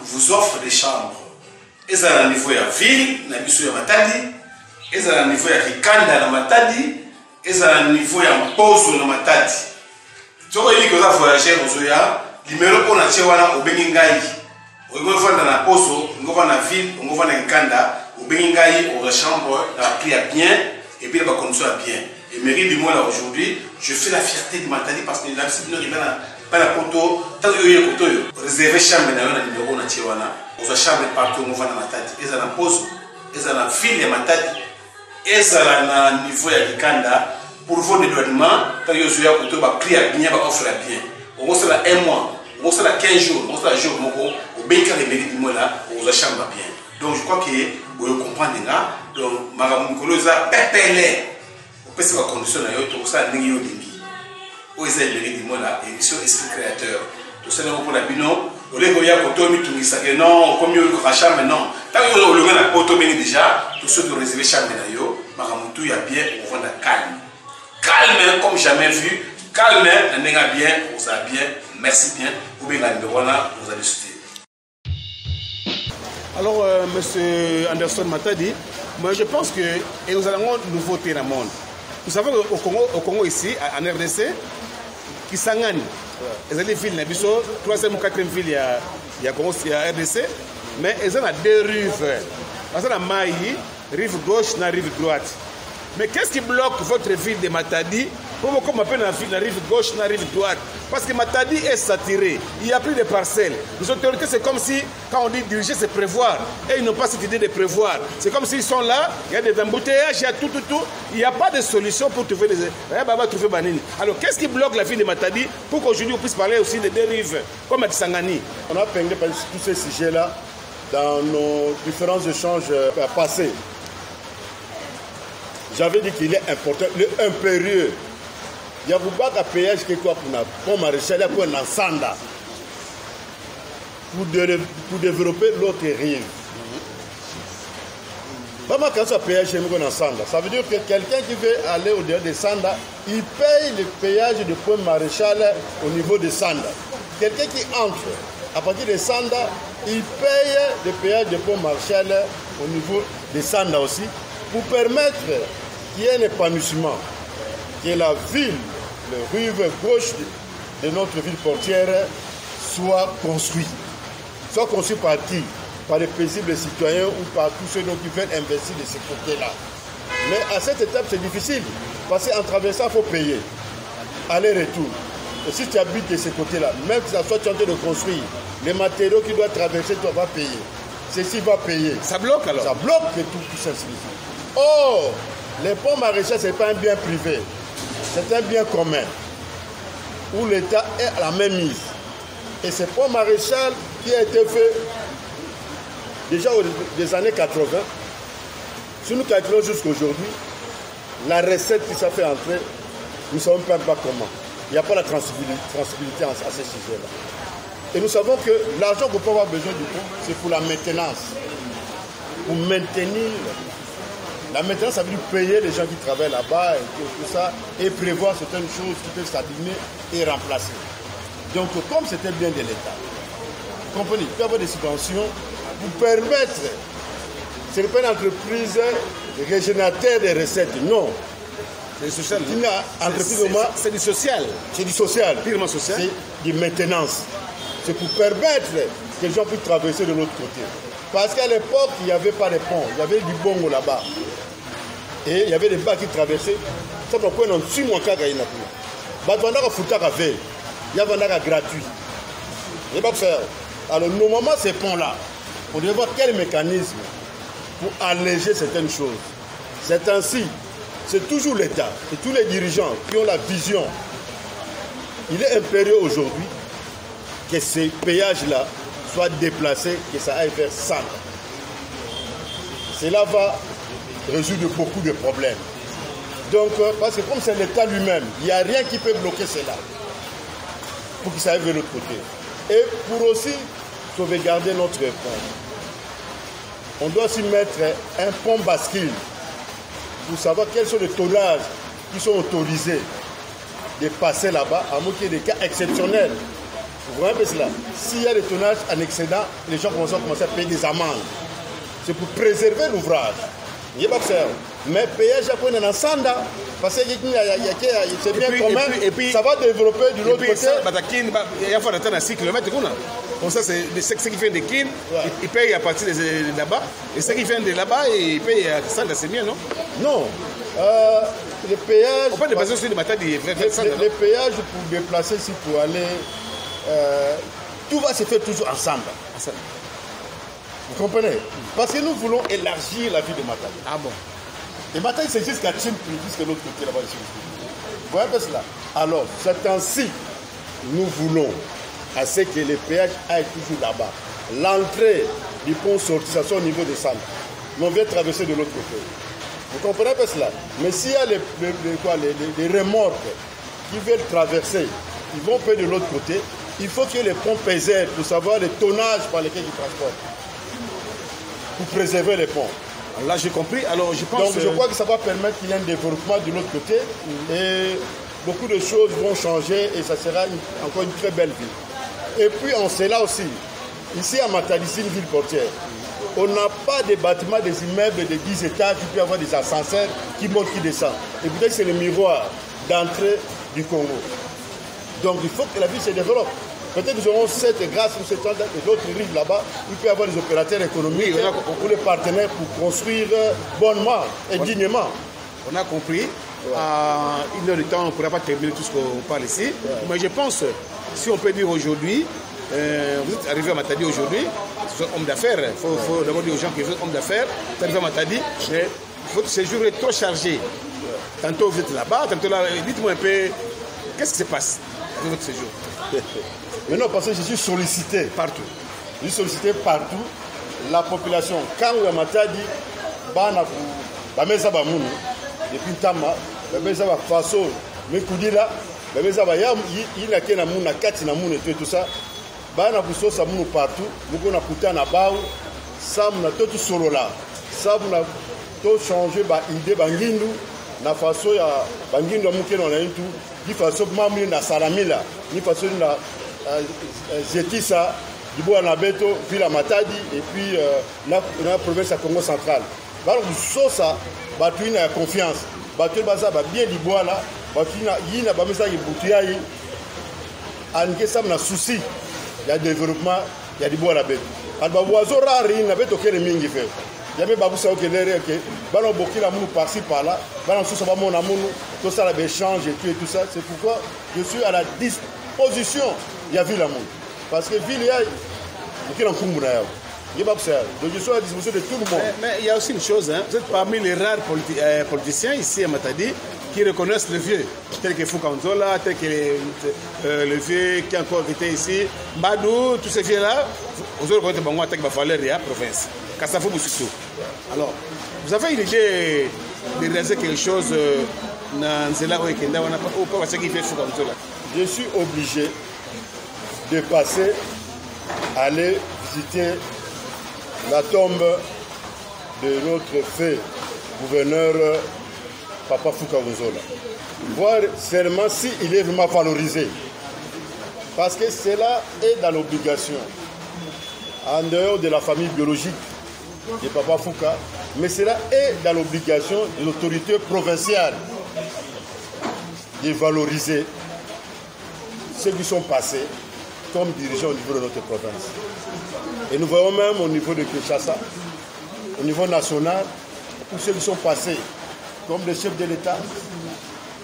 Vous offre des chambres. Ils ont un niveau de ville, ils ont un niveau de Kikanda, ils ont un niveau de pause na Matadi. Si vous voyez que vous voyagez dans le numéro qu'on a tiré au Beningaï, vous allez dans la pause, vous allez dans la ville, vous allez dans Kikanda, au Beningaï, au chambre, la prix à bien, et puis la condition à bien. Et mairie du mois aujourd'hui, je fais la fierté de Matadi parce que la ville pas la poto, tant que vous avez réservé chambre dans le numéro na Tiwana, vous avez chambre partout au Matadi. Ils ont la pause, ils ont la ville de Matadi, ils ont un niveau de Kikanda pour vos dédouanements. Tant que vous avez koto, ba prix à bien, ba offre à bien. On va là 1 mois, on va là 15 jours, on va là jour, au bécar les mairies du mois là, vous avez chambre bien. Donc je crois que vous comprenez là. Donc Madame Mukoloza pépélé, vous pouvez faire condition là, tout ça n'est pas aux élèves du monde là, émission esprit créateur. Tout ça pour la bino. Au lieu de dire que tu dis que non, comme il y a chambre, non. Tant que vous avez un poteau déjà, tous ceux qui ont réservé chambre d'ailleurs, Maramutu y a bien, on va calme. Calme comme jamais vu. Calme, on est bien, on a bien, merci bien. Vous bien la numéro là, vous allez citer. Alors, monsieur Anderson Matadi, moi je pense que nous allons une nouveauté dans le monde. Vous savez au Congo ici, en RDC, Kisangani, ils ont des villes, 3e ou 4e ville, il y a RDC, mais ils ont 2 rives. Parce que la Maï, rive gauche et rive droite. Mais qu'est-ce qui bloque votre ville de Matadi pour vous comme la rive gauche et la rive droite? Parce que Matadi est saturé, il n'y a plus de parcelles. Les autorités, c'est comme si, quand on dit diriger, c'est prévoir. Et ils n'ont pas cette idée de prévoir. C'est comme s'ils sont là, il y a des embouteillages, il y a tout. Il n'y a pas de solution pour trouver des... Alors, qu'est-ce qui bloque la ville de Matadi pour qu'aujourd'hui on puisse parler aussi des 2 rives, comme à Kisangani? On a peigné tous ces sujets-là dans nos différents échanges passés. J'avais dit qu'il est important, le impérieux. Il y a beaucoup de péage qui est pour maréchal, pour un ensemble. Pour développer l'autre rive. Pas mal quand ça péage, c'est un ensemble. Ça veut dire que quelqu'un qui veut aller au-delà des Sanda, il paye le péage de point maréchal au niveau des Sanda. Quelqu'un qui entre à partir des Sanda, il paye le péage de point maréchal au niveau des Sanda aussi, pour permettre qu'il y ait un épanouissement, que la ville, le rive gauche de notre ville portière soit construite. Soit construit par qui? Par les paisibles citoyens ou par tous ceux qui veulent investir de ce côté-là. Mais à cette étape, c'est difficile, parce qu'en traversant, il faut payer. Aller-retour. Et si tu habites de ce côté-là, même si ça soit tu es en train de construire, les matériaux qui doivent traverser, tu vas payer. Ceci va payer. Ça bloque alors? Ça bloque tout ça. Or, les ponts maraîchers, ce n'est pas un bien privé. C'est un bien commun, où l'État est à la même mise. Et ce pont maréchal qui a été fait déjà des années 80, si nous calculons jusqu'à aujourd'hui, la recette qui s'est fait entrer, nous ne savons pas comment. Il n'y a pas la transmissibilité à ce sujet-là. Et nous savons que l'argent qu'on peut avoir besoin du pont, c'est pour la maintenance. pour maintenir. La maintenance, ça veut dire payer les gens qui travaillent là-bas et tout ça, et prévoir certaines choses qui peuvent s'abîmer et remplacer. Donc, comme c'était bien de l'État, vous comprenez, il peut y avoir des subventions pour permettre. Ce n'est pas une entreprise régénérateur des recettes, non. C'est du social. C'est du social. C'est du social. Purement social. C'est de maintenance. C'est pour permettre que les gens puissent traverser de l'autre côté. Parce qu'à l'époque, il n'y avait pas de pont. Il y avait du bongo là-bas. Et il y avait des bas qui traversaient. Ça pourquoi on a 6 mois qu'à gagner. Il y a gratuit. Il n'y a pas faire. Alors, normalement, ces ponts-là, on devait voir quel mécanisme pour alléger certaines choses. C'est ainsi. C'est toujours l'État et tous les dirigeants qui ont la vision. Il est impérieux aujourd'hui que ces péages-là soient déplacés, que ça aille vers Sanda. Cela va résoudre beaucoup de problèmes. Donc, parce que comme c'est l'État lui-même, il n'y a rien qui peut bloquer cela pour que ça aille vers l'autre côté. Et pour aussi sauvegarder notre pont, on doit aussi mettre un pont bascule pour savoir quels sont les tonnages qui sont autorisés de passer là-bas, à moins qu'il y ait des cas exceptionnels. Vous voyez cela. S'il y a des tonnages en excédent, les gens vont commencer à payer des amendes. C'est pour préserver l'ouvrage. Il n'y a pas que ça. Mais payer japonais dans Sanda, parce que c'est bien commun, et puis ça va développer de l'autre côté. Il y a fallu attendre 6 km. Comme ça, c'est ce qui vient de Kin, ils payent à partir de là-bas. Et ceux qui viennent de là-bas, ils payent à Sanda, c'est bien, non? Non. Les péages. On peut dépasser sur le Matadi. Les péages pour déplacer ici, pour aller. Tout va se faire toujours ensemble. Vous comprenez? Parce que nous voulons élargir la vie de Matadi. Ah bon? Et Matadi, c'est jusqu'à Tchimpli, jusqu'à l'autre côté là-bas. Vous voyez cela? Alors, c'est ainsi nous voulons à ce que les péages aillent toujours là-bas. L'entrée du pont sortissant au niveau de Sanda. On vient traverser de l'autre côté. Vous comprenez pas cela? Mais s'il y a les remorques qui veulent traverser, ils vont payer de l'autre côté. Il faut que les ponts pèsent pour savoir les tonnages par lesquels ils transportent. Pour préserver les ponts. Là, j'ai compris. Alors, je pense. Donc, je crois que ça va permettre qu'il y ait un développement de l'autre côté. Et beaucoup de choses vont changer et ça sera encore une très belle ville. Et puis, on sait là aussi, ici à Matadi, c'est une ville portière. On n'a pas de bâtiments, des immeubles de 10 étages qui peuvent avoir des ascenseurs qui montent, qui descendent. Et peut-être c'est le miroir d'entrée du Congo. Donc il faut que la ville se développe. Peut-être nous aurons cette grâce ou cette tendance et d'autres rives là-bas. Il peut y avoir des opérateurs économiques ou des partenaires pour construire bonnement et dignement. On a compris. À une heure de temps, on ne pourra pas terminer tout ce qu'on parle ici. Mais je pense, si on peut dire aujourd'hui, vous êtes arrivé à Matadi aujourd'hui, vous êtes homme d'affaires. Il faut d'abord dire aux gens que vous êtes homme d'affaires. Vous êtes arrivé à Matadi, mais votre séjour est trop chargé. Tantôt vous êtes là-bas, tantôt là. Dites-moi un peu, qu'est-ce qui se passe avec votre séjour? Mais non, parce que je suis sollicité partout. Je suis sollicité partout. La population, quand on a Matadi, depuis Tama, façon, mais Koudila, il y a qui na kati na moun et tout ça. Bana buso sa moun partout, beaucoup na puta na bao, ça na tout solo là. Ça na tout changer ba idée bangindu na façon ya bangindu amuke na tout, di façon mamli na salamila, ni façon na jetisa Dibo na beto ville Matadi et puis la province à Congo central. Bana buso sa batu na confiance. Batu baza ba bien Dibo là, batu na yina ba mesa yibutia yi. Anke sam na souci. Il y a développement, il y a du bois à la bête. Alors, oiseau rare, il n'y a pas de mingi fait. Il y a même babou ça qui est derrière, qui va beaucoup la moune par-ci par-là, va dans ça va mon amour, tout ça l'échange et tout ça. C'est pourquoi je suis à la disposition. Il y a vu la moune. Parce que ville, il y a un kumbu là. Il y a pas ça. Donc je suis à la disposition de tout le monde. Mais il y a aussi une chose, hein. Vous êtes parmi les rares politiciens ici à Matadi qui reconnaissent le vieux, tel que Foukanzola, tel que le vieux qui a encore été ici, Badou, tous ces vieux-là, vous avez reconnu Bango attaque Bafaleria, province, Kassafou Boussoussou. Alors, vous avez une idée de réaliser quelque chose dans Nzela ou Ekenda, ou pas ce qui fait Foukanzola? Je suis obligé de passer, aller visiter la tombe de notre fait gouverneur Papa Fouka Ouzola. Voir seulement s'il est vraiment valorisé. Parce que cela est dans l'obligation, en dehors de la famille biologique de Papa Fouka, mais cela est dans l'obligation de l'autorité provinciale de valoriser ceux qui sont passés comme dirigeants au niveau de notre province. Et nous voyons même au niveau de Kinshasa, au niveau national, tous ceux qui sont passés comme des chefs de l'État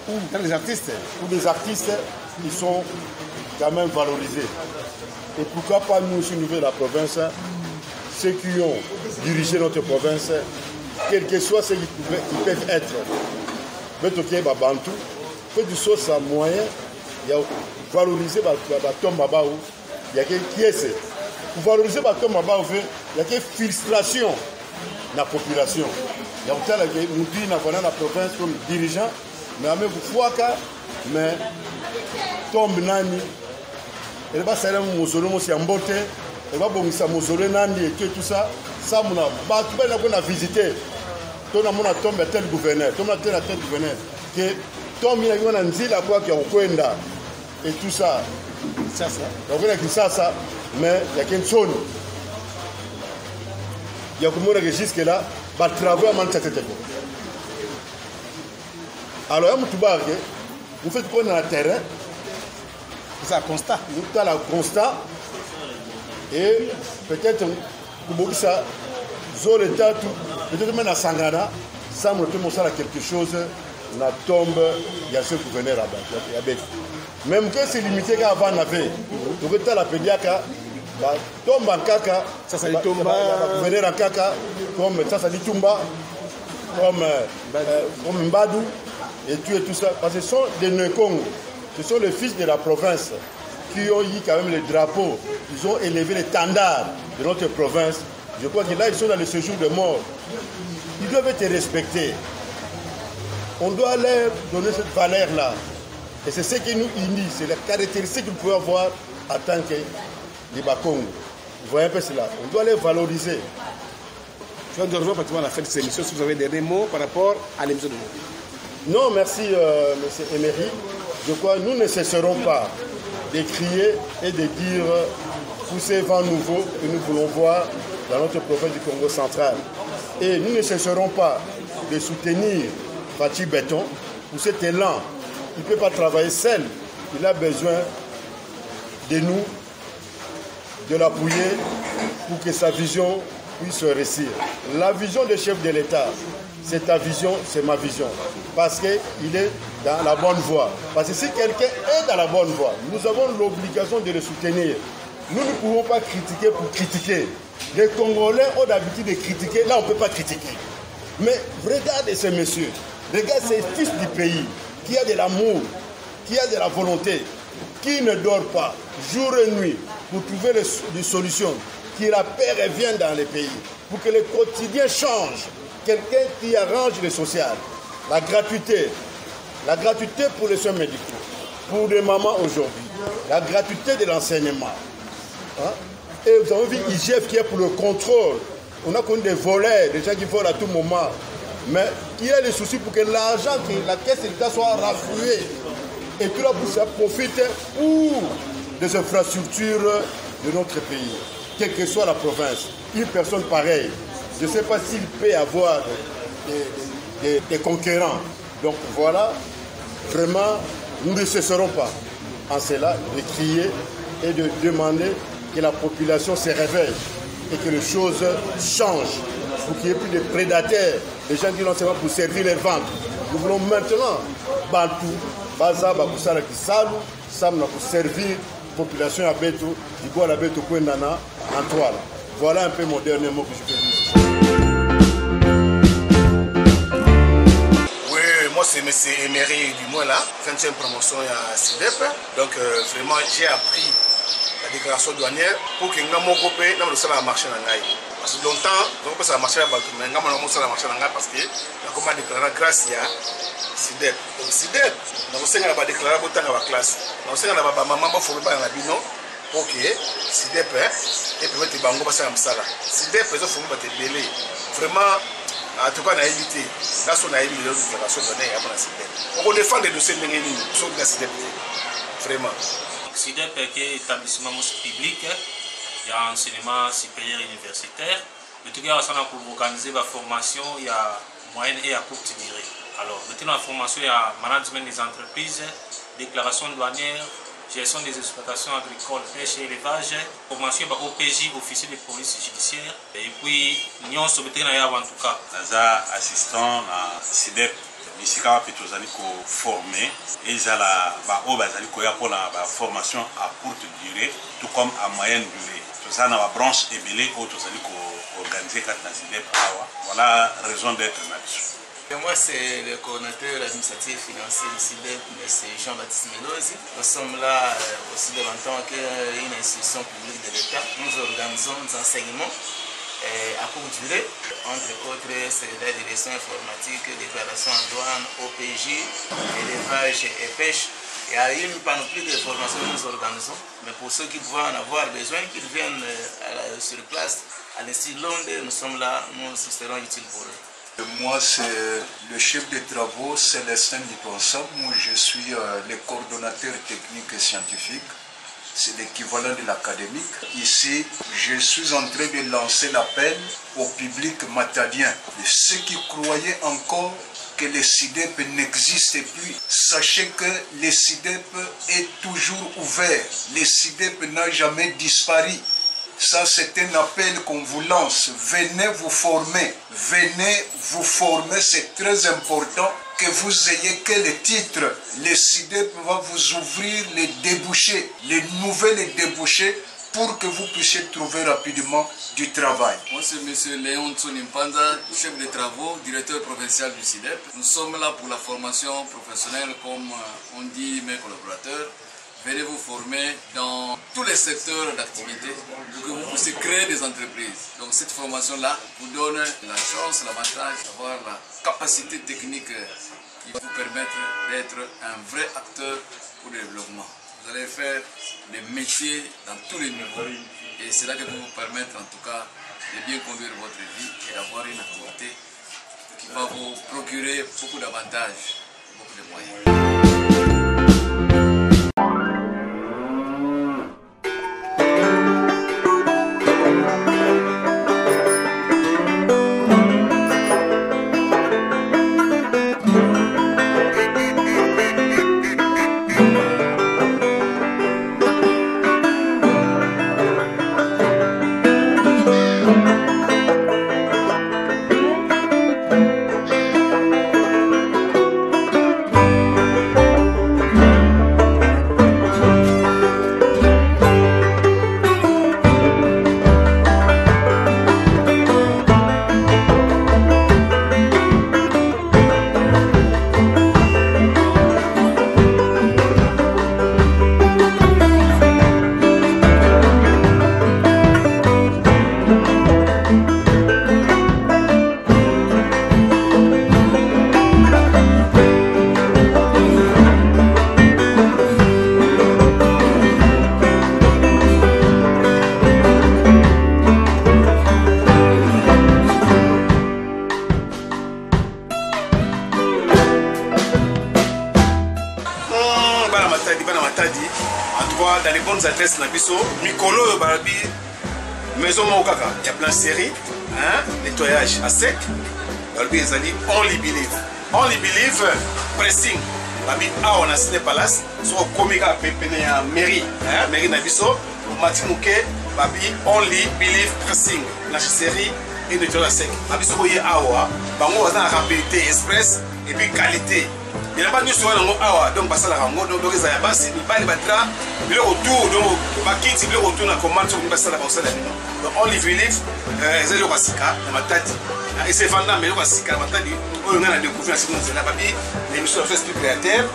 ou des artistes, ils sont quand même valorisés. Et pourquoi pas nous aussi, au niveau de la province, ceux qui ont dirigé notre province, quel que soit ce qu'ils peuvent être, peut-être Bantou, peut-être ça moyen, il y a valoriser Batom Babaou, il y a qui est ce? Pour valoriser Batom Babaou, il y a que frustration dans la population. Il y a la province comme dirigeant, mais avec Fouaka, mais tombe Nani, et va savoir mausolée, c'est en beauté, et va bon ça mausolée Nani et tout ça, ça mon a qu'on a visité, ton a mon a tombé tel gouverneur, ton a tel gouverneur, que tombe il y a une nzila quoi qui est au Kwenda et tout ça, ça, donc il y a ça, mais il y a qu'une zone, il y a comme on a jusque là. Va travailler à Manchester. Alors, vous faites quoi dans le terrain? C'est un constat. Vous avez un constat. Et peut-être, vous ça, peut-être même à Sangana, ça me fait quelque chose, la tombe, il y a ce gouverneur là-bas. Même que c'est limité qu'avant on avait. Donc, vous avez la pédiaca. Tomba en caca, ça dit Tomba, gouverneur en caca, comme ça dit Tomba, comme Mbadou, et tout ça. Parce que ce sont des Nekongo, ce sont les fils de la province qui ont eu quand même les drapeaux, ils ont élevé les standards de notre province. Je crois que là, ils sont dans le séjour de mort. Ils doivent être respectés. On doit leur donner cette valeur-là. Et c'est ce qui nous unit, c'est la caractéristique que nous pouvons avoir en tant que les Bakongo. Vous voyez un peu cela. On doit les valoriser. Je vais rejoindre pratiquement à la fin de cette émission. Si vous avez des mots par rapport à l'émission de nous. Non, merci, M. Emery. Je crois que nous ne cesserons pas de crier et de dire tous ces vents nouveaux que nous voulons voir dans notre province du Congo central. Et nous ne cesserons pas de soutenir Fatih Béton pour cet élan. Il ne peut pas travailler seul. Il a besoin de nous, de l'appuyer pour que sa vision puisse réussir. La vision des chefs de l'État, c'est ta vision, c'est ma vision. Parce qu'il est dans la bonne voie. Parce que si quelqu'un est dans la bonne voie, nous avons l'obligation de le soutenir. Nous ne pouvons pas critiquer pour critiquer. Les Congolais ont l'habitude de critiquer, là on ne peut pas critiquer. Mais regardez ces messieurs, regardez ces fils du pays, qui a de l'amour, qui a de la volonté, qui ne dort pas jour et nuit pour trouver des solutions, qui la paix revienne dans les pays, pour que le quotidien change. Quelqu'un qui arrange le social, la gratuité pour les soins médicaux, pour les mamans aujourd'hui, la gratuité de l'enseignement. Hein? Et vous avez vu IGF qui est pour le contrôle. On a connu des voleurs, des gens qui volent à tout moment. Mais il y a des soucis pour que l'argent, que la caisse de l'État soit raflouée. Et tout là pour ça profite pour des infrastructures de notre pays, quelle que soit la province. Une personne pareille, je ne sais pas s'il peut avoir des concurrents. Donc voilà, vraiment, nous ne cesserons pas en cela de crier et de demander que la population se réveille et que les choses changent pour qu'il n'y ait plus de prédateurs, des gens qui l'ont seulement pour servir les ventes. Nous voulons maintenant Bantou, Baza, Bakusala Kisalu, Samna pour servir la population à Beto, du coup à la Beto Kouendana, en toile. Voilà un peu mon dernier mot que je peux dire. Oui, moi c'est M. Emery du moins là, 20e promotion à CIDEP. Donc vraiment j'ai appris la déclaration douanière pour que nous puissions marcher dans le parce que longtemps, donc ça a marché à Baltou, mais nous avons marché dans parce que nous avons déclaré grâce à CIDEP. Donc CIDEP, nous avons déclaré dans la classe. Nous avons déclaré que maman formée dans la bino, ok SIDEP et permettre bango basala msala SIDEP ezo fongo bate belé vraiment en tout cas na évité là son a émis les déclarations données à la SIDEP on défend des dossiers ndenge nini sur la SIDEP vraiment SIDEP qui est établissement public il y a enseignement supérieur universitaire le tout cas ça pour organiser la formation il y a moyenne et à courte durée. Alors maintenant la formation il y a management des entreprises, déclaration douanière, gestion des exploitations agricoles, pêche et élevage, formation par OPJ, officier de police judiciaire, et puis nous sommes en tout cas. Naza assistant à SIDEP, Misika Petozali ko formé, et la bazali ko ya pour la formation à courte durée, tout comme à moyenne durée. Tout ça dans la branche ébélée où tout ça ko organiser quand la SIDEP. Voilà la raison d'être là-dessus. Et moi, c'est le coordinateur administratif financier du SIDEP, M. Jean-Baptiste Melosi. Nous sommes là aussi en tant qu'une institution publique de l'État. Nous organisons des enseignements à courte durée, entre autres, c'est la direction informatique, déclaration en douane, OPJ, élevage et pêche. Il y a une panoplie de formations que nous organisons, mais pour ceux qui pouvaient en avoir besoin, qu'ils viennent sur place, à l'Institut Londres, nous sommes là, nous serons utiles pour eux. Moi, c'est le chef de travaux Célestin Diponsam. Moi, je suis le coordonnateur technique et scientifique. C'est l'équivalent de l'académique. Ici, je suis en train de lancer l'appel au public matadien. Ceux qui croyaient encore que le SIDEP n'existe plus, sachez que le SIDEP est toujours ouvert. Le SIDEP n'a jamais disparu. Ça, c'est un appel qu'on vous lance. Venez vous former. Venez vous former. C'est très important que vous ayez quel titre. Le SIDEP va vous ouvrir les débouchés, les nouvelles débouchés pour que vous puissiez trouver rapidement du travail. Moi, c'est M. Léon Tsonimpanza, chef de travaux, directeur provincial du SIDEP. Nous sommes là pour la formation professionnelle, comme on dit mes collaborateurs. Venez vous former dans tous les secteurs d'activité pour que vous puissiez créer des entreprises. Donc cette formation-là vous donne la chance, l'avantage d'avoir la capacité technique qui va vous permettre d'être un vrai acteur pour le développement. Vous allez faire des métiers dans tous les niveaux et c'est là que vous permettre en tout cas de bien conduire votre vie et d'avoir une activité qui va vous procurer beaucoup d'avantages, beaucoup de moyens. Dans les bonnes adresses Nabiso, Mikolo Barabi, Maison Mokaka, il y a plein de séries, nettoyage à sec, Barabi Zali, Only Believe. Only Believe, pressing, Barabi A on a Ciné Palace, soit Komika Pépéné à mairie, mairie Nabiso, Matimouké, Barabi Only Believe pressing, la série et nettoyage à sec. Nabiso Boye Awa, Bango a la rapidité express et puis qualité. Il n'y a pas de soin awa donc passer la rango donc les ayabas il pas les battra le retour donc bakiti le retour na commande sur passer la passer la donc Only Believe zelo basika na matadi et c'est vendant mais le basika matadi on a découvert ce qu'on là babi l'émission fait esprit créateur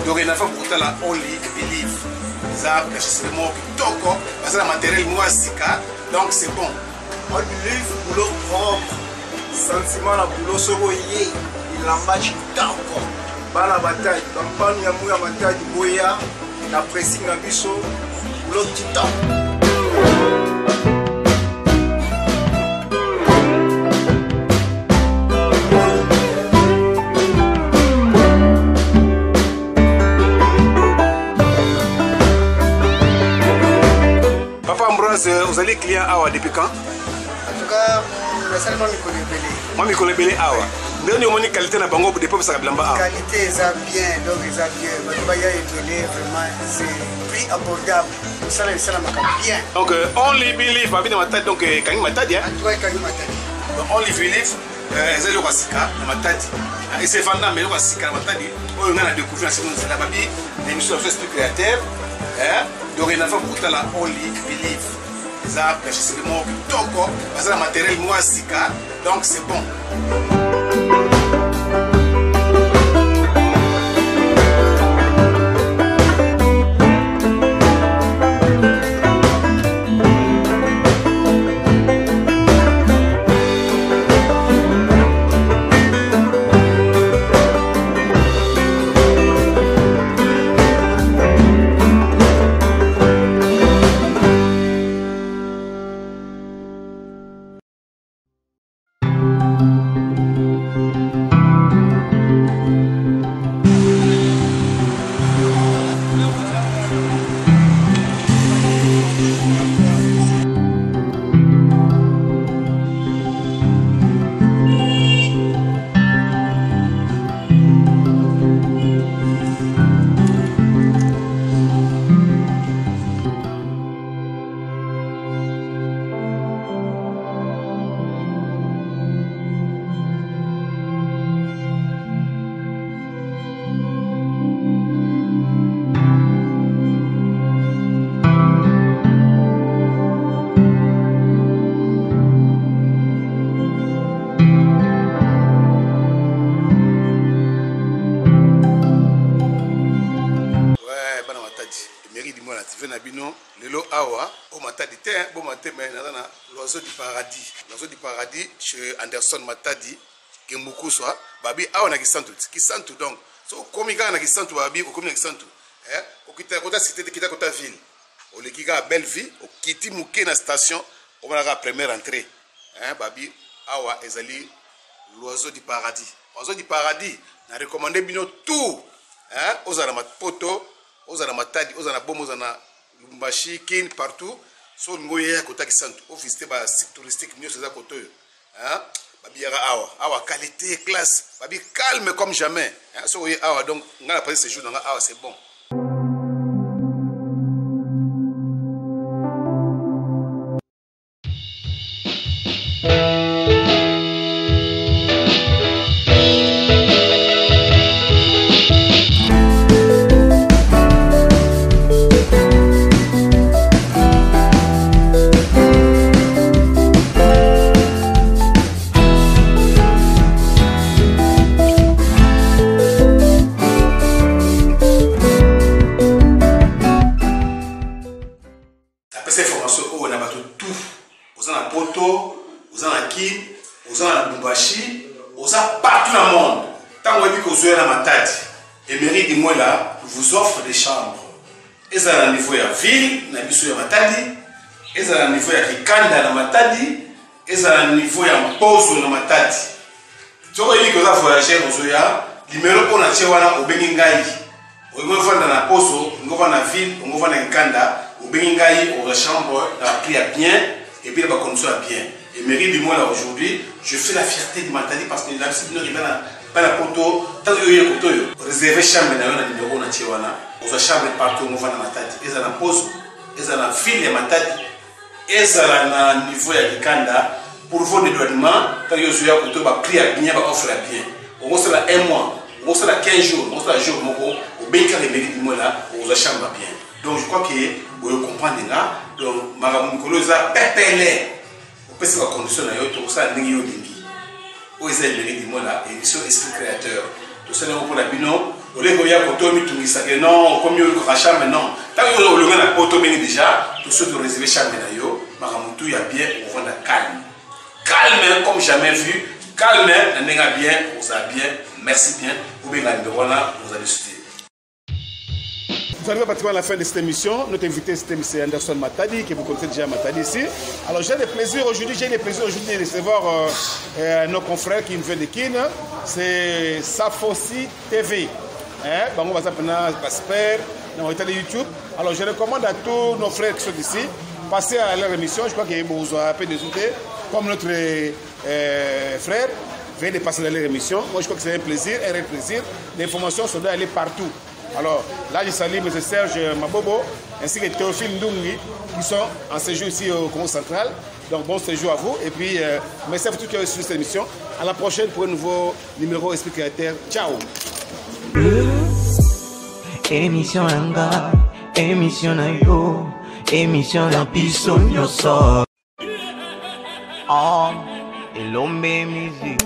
donc il a fait pour la Only Believe ça c'est le mot toko parce que le matériel moi sika donc c'est bon. Only Believe boulot propre sentiment la boulot soko yé lambachi tako bana bataille bampanu ya muya matadi boya na pressing na biso boulot titan. Papa Ambroise, vous allez client Awa depuis quand? En tout cas, je moi, je connais bien Awa. Vous avez qualité na bango depuis que vous avez Awa. qualité est bien, donc ils bien. Vraiment, c'est prix abordable. Ça, ça bien. Donc, only believe, ma vie dans ma tête, donc, quand il m'a dit, hein? Donc, only believe, c'est le Wasika, dans ma tête. Et c'est vendant, mais le Wasika, dans ma tête, on a découvert ce que nous avons dit, l'émission de Esprit Créateur. Dorénavant, pour la only believe. Ça, je sais que moi, parce que le matériel, moi, Sika, donc c'est bon. Lelo Awa, au Matadi, bon matin, mais l'oiseau du paradis. L'oiseau du paradis, chez Anderson Matadi, qui est beaucoup soit, Babi Awa n'a qui sentu donc. So, comme il y a qui sentu Babi, ou comme il y a qui sentu. Au Kita cité de Kita Kota ville. Au Lekiga belle vie, au Kiti Mouké na station, on va la première entrée. Babi Awa ezali l'oiseau du paradis. L'oiseau du paradis, n'a recommandé bino tout. Aux Aramatpoto, aux Aramatadi, aux Arabom, aux Arabom. Lumbashi, Kin, partout, so ngoye à côté qui sont au visiter bas site touristique mieux c'est à côté. Babi awa qualité classe, babi calme comme jamais. So awa donc on a passé ce jour dans awa c'est bon. Vous offre des chambres. Et ça à niveau de ville, na biso ya Matadi, et ça à niveau de Kikanda na Matadi, et ça à niveau de Mpozo na Matadi. Tu vois que ça voyager au Zoya, numéro pour na chewana obengingai. On va faire dans la Pozo, on va na ville, on va na Kikanda, obengingai au chambre, la prix à bien et puis la condition à bien. Et mairie du mois là aujourd'hui, je fais la fierté de Matadi parce que la c'est une pas la poto, tant que yo koto yo réserver chambre na yo na numéro na chewana. Aux chambre partout on va na Matadi. Et ça na Pozo, et ça na ville ya Matadi. Et ça na niveau ya Kikanda pour vos dédouanements, tant que yo zoya koto ba prix à bien, ba offre à bien. On va là un mois, on va là 15 jours, on va là jour moko, au bien que les mairies du mois là, aux chambre bien. Donc je crois que vous comprenez là, donc marabout koloza pepele. On peut se conditionner yo tout ça ndingi yo dingi. Où est le mairie du mois là, émission Esprit Créateur. Tout ça pour la bino, au lieu de poto mi tout ça que non, comme yo rachat maintenant. Tant que yo le gars la poto beni déjà, tout ceux qui réservé chambre na yo, maramutu ya bien, on va calme. Calme comme jamais vu, calme, n'enga bien, on a bien, merci bien, ou bien la numéro là, vous allez citer. Nous arrivons pratiquement à la fin de cette émission. Notre invité, c'est Anderson Matadi, que vous connaissez déjà Matadi ici. Alors j'ai le plaisir aujourd'hui de recevoir nos confrères qui viennent de Kin. C'est Safossi TV. On va s'appeler Pasper, on est allé YouTube. Alors je recommande à tous nos frères qui sont ici, passer à leur émission. Je crois qu'ils vous ont un peu désolé, comme notre frère. Veuillez de passer dans leur émission. Moi je crois que c'est un plaisir, un réel plaisir. L'information se doit aller partout. Alors là je salue M. Serge Mabobo ainsi que Théophile Ndungi qui sont en séjour ici au Congo central. Donc bon séjour à vous et puis merci à vous tous qui avez suivi cette émission. À la prochaine pour un nouveau numéro Esprit Créateur. Ciao. Émission Anga, émission Nayo, émission La Pisonyoso. Elombe musique.